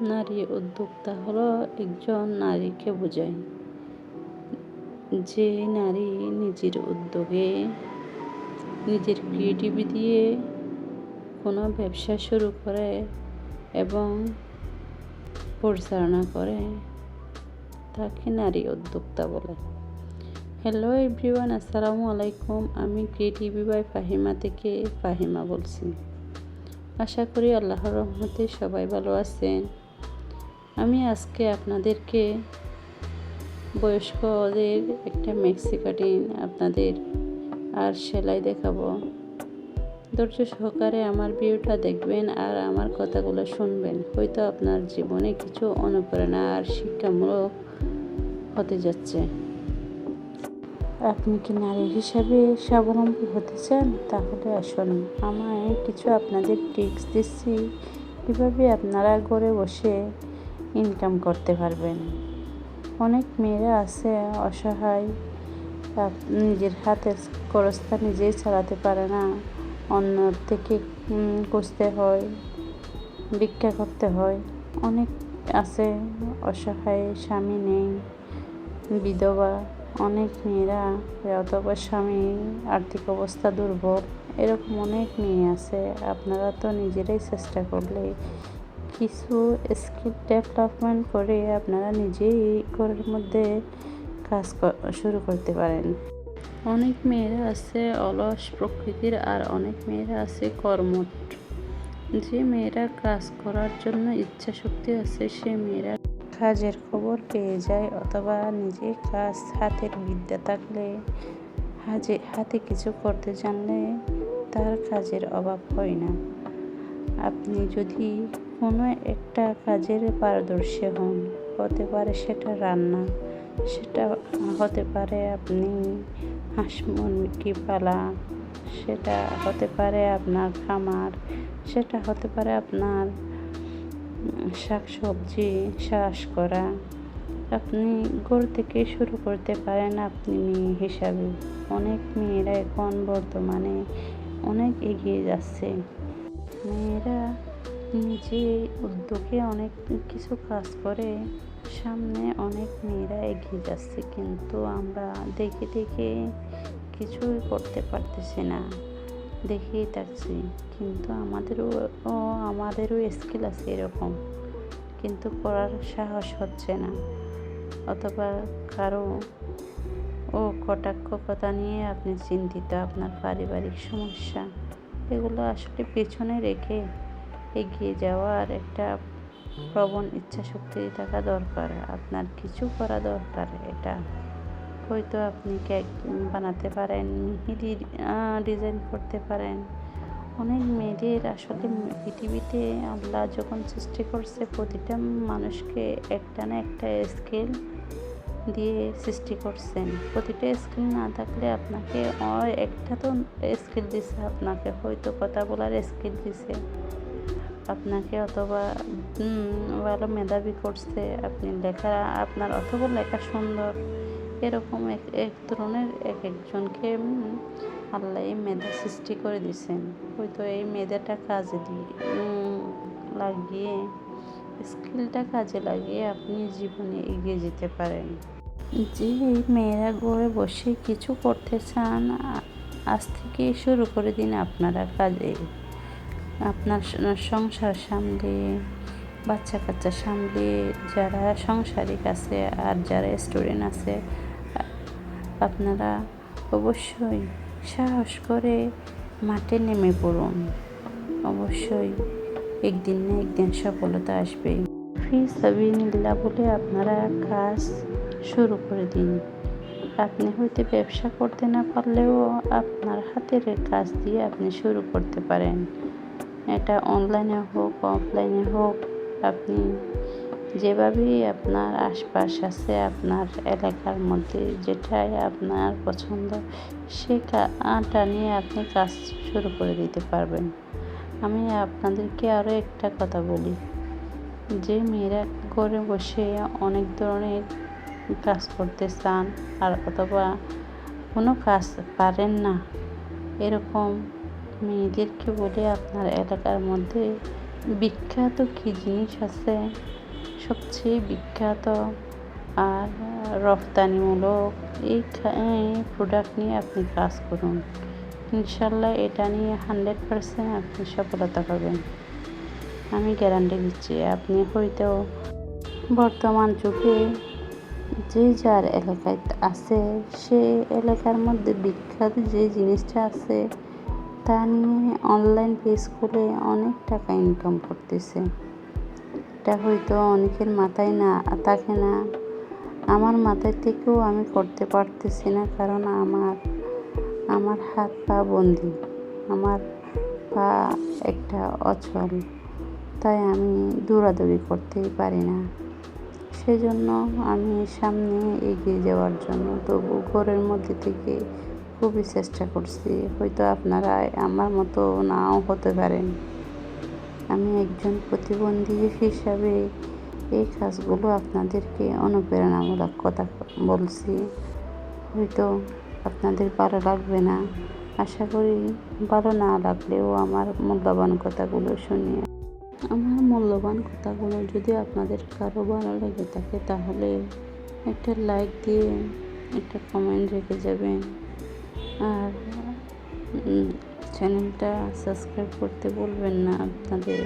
নারী উদ্যোক্তা হলো একজন নারীকে বোঝায়, যে নারী নিজের উদ্যোগে নিজের ক্রিয়েটিভিটি দিয়ে কোনো ব্যবসা শুরু করে এবং পরিচালনা করে, তাকে নারী উদ্যোক্তা বলে। হ্যালো এভরিওয়ান, আসসালামু আলাইকুম। আমি ক্রিয়েটিভি বাই ফাহিমা থেকে ফাহিমা বলছি। আশা করি আল্লাহর রহমতে সবাই ভালো আছেন। আমি আজকে আপনাদেরকে বয়স্কদের একটা মেক্সি কাটিং আপনাদের আর সেলাই দেখাবো। ধৈর্য সহকারে আমার ভিডিওটা দেখবেন আর আমার কথাগুলো শুনবেন। হয়তো আপনার জীবনে কিছু অনুপ্রেরণা আর শিক্ষামূলক হতে যাচ্ছে। আপনি কি নারী হিসাবে স্বাবলম্বী হতে চান? তাহলে আসুন আমায় কিছু আপনাদের টিপস দিচ্ছি, কীভাবে আপনারা ঘরে বসে ইনকাম করতে পারবেন। অনেক মেয়েরা আছে অসহায়, নিজের হাতের খরচটা নিজেই চালাতে পারে না, অন্য থেকে খুঁজতে হয়, ভিক্ষা করতে হয়। অনেক আছে অসহায়, স্বামী নেই, বিধবা। অনেক মেয়েরা অথবা স্বামী আর্থিক অবস্থা দুর্বল, এরকম অনেক মেয়ে আছে। আপনারা তো নিজেরাই চেষ্টা করলে কিছু স্কিল ডেভেলপমেন্ট করে আপনারা নিজেই ঘরের মধ্যে কাজ শুরু করতে পারেন। অনেক মেয়েরা আছে অলস প্রকৃতির, আর অনেক মেয়েরা আছে কর্মঠ। যে মেয়েরা কাজ করার জন্য ইচ্ছা শক্তি আছে, সে মেয়েরা কাজের খবর পেয়ে যায়, অথবা নিজে কাজ হাতের বিদ্যা থাকলে, হাতে কিছু করতে জানলে তার কাজের অভাব হয় না। আপনি যদি কোনো একটা কাজের পারদর্শী হন, হতে পারে সেটা রান্না, সেটা হতে পারে আপনি হাঁস মুরগি পালা, সেটা হতে পারে আপনার খামার, সেটা হতে পারে আপনার শাকসবজি চাষ করা। আপনি ঘর থেকে শুরু করতে পারেন আপনি মেয়ে হিসাবে। অনেক মেয়েরা এখন বর্তমানে অনেক এগিয়ে যাচ্ছে। মেয়েরা নিজে উদ্যোগে অনেক কিছু কাজ করে, সামনে অনেক মেয়েরা এগিয়ে যাচ্ছে, কিন্তু আমরা দেখে দেখে কিছুই করতে পারতেছি না, দেখেই থাকছি। কিন্তু আমাদেরও স্কিল আছে এরকম, কিন্তু করার সাহস হচ্ছে না, অথবা কারো কটাক্ষ কথা নিয়ে আপনি চিন্তিত, আপনার পারিবারিক সমস্যা, এগুলো আসলে পেছনে রেখে এগিয়ে যাওয়ার একটা প্রবণ ইচ্ছা শক্তি থাকা দরকার। আপনার কিছু করা দরকার। এটা হয়তো আপনি কেক বানাতে পারেন, মেহেদি ডিজাইন করতে পারেন। অনেক মেয়েদের আসলে পৃথিবীতে আল্লাহ যখন সৃষ্টি করছে, প্রতিটা মানুষকে একটা না একটা স্কিল দিয়ে সৃষ্টি করছেন। প্রতিটা স্কিল না থাকলে আপনাকে একটা তো স্কিল দিছে, আপনাকে হয়তো কথা বলার স্কিল দিছে আপনাকে, অথবা ভালো মেধাবী করছে, আপনি লেখা আপনার অথবা লেখা সুন্দর, এরকম এক ধরনের একজনকে আল্লাহ এই মেধা সৃষ্টি করে দিয়েছেন। হয়তো এই মেধাটা কাজে লাগিয়ে, স্কিলটা কাজে লাগিয়ে আপনি জীবনে এগিয়ে যেতে পারেন। যে মেয়েরা ঘরে বসে কিছু করতে চান, আজ থেকে শুরু করে দিন আপনারা কাজে। আপনার সংসার সামলে, বাচ্চা কাচ্চা সামলে, যারা সংসারিক আছে আর যারা স্টুডেন্ট আছে, আপনারা অবশ্যই সাহস করে মাঠে নেমে পড়ুন। অবশ্যই একদিন না একদিন সফলতা আসবেই। ফি সাবিলিল্লাহ বলে আপনারা কাজ শুরু করে দিন। আপনি হয়তো ব্যবসা করতে না পারলেও আপনার হাতের কাজ দিয়ে আপনি শুরু করতে পারেন। এটা অনলাইনে হোক অফলাইনে হোক, আপনি যেভাবেই আপনার আশপাশ আছে, আপনার এলাকার মধ্যে যেটাই আপনার পছন্দ, সেটা নিয়ে আপনি কাজ শুরু করে দিতে পারবেন। আমি আপনাদেরকে আরও একটা কথা বলি, যে মেয়েরা ঘরে বসে অনেক ধরনের কাজ করতে চান আর অথবা কোনো কাজ পারেন না, এরকম মেয়েদেরকে বলে আপনার এলাকার মধ্যে বিখ্যাত কী জিনিস আছে, সবচেয়ে বিখ্যাত আর রফতানিমূলক এই প্রোডাক্ট নিয়ে আপনি কাজ করুন। ইনশাল্লাহ এটা নিয়ে 100% আপনি সফলতা পাবেন। আমি গ্যারান্টি দিচ্ছি। আপনি হয়তো বর্তমান যুগে যে যার এলাকায় আছে, সে এলাকার মধ্যে বিখ্যাত যে জিনিসটা আছে তা নিয়ে অনলাইন পেজ খুলে অনেক টাকা ইনকাম করতেছে। এটা হয়তো অনেকের মাথায় না থাকে না, আমার মাথায় থেকেও আমি করতে পারতেছি না, কারণ আমার হাত পা বন্দি, আমার পা একটা অচল, তাই আমি দৌড়াদৌড়ি করতেই পারি না। সেজন্য আমি সামনে এগিয়ে যাওয়ার জন্য তবু ঘরের মধ্যে থেকে খুবই চেষ্টা করছি। হয়তো আপনারা আমার মতো নাও হতে পারেন। আমি একজন প্রতিবন্ধী হিসাবে এই কাজগুলো আপনাদেরকে অনুপ্রেরণামূলক কথা বলছি। হয়তো আপনাদের ভালো লাগবে না, আশা করি ভালো না লাগলেও আমার মূল্যবান কথাগুলো শুনিয়ে আমার মূল্যবান কথাগুলো যদি আপনাদের কারো ভালো লেগে থাকে তাহলে একটা লাইক দিয়ে একটা কমেন্ট রেখে যাবেন, আর চ্যানেলটা সাবস্ক্রাইব করতে বলবেন না আপনাদের।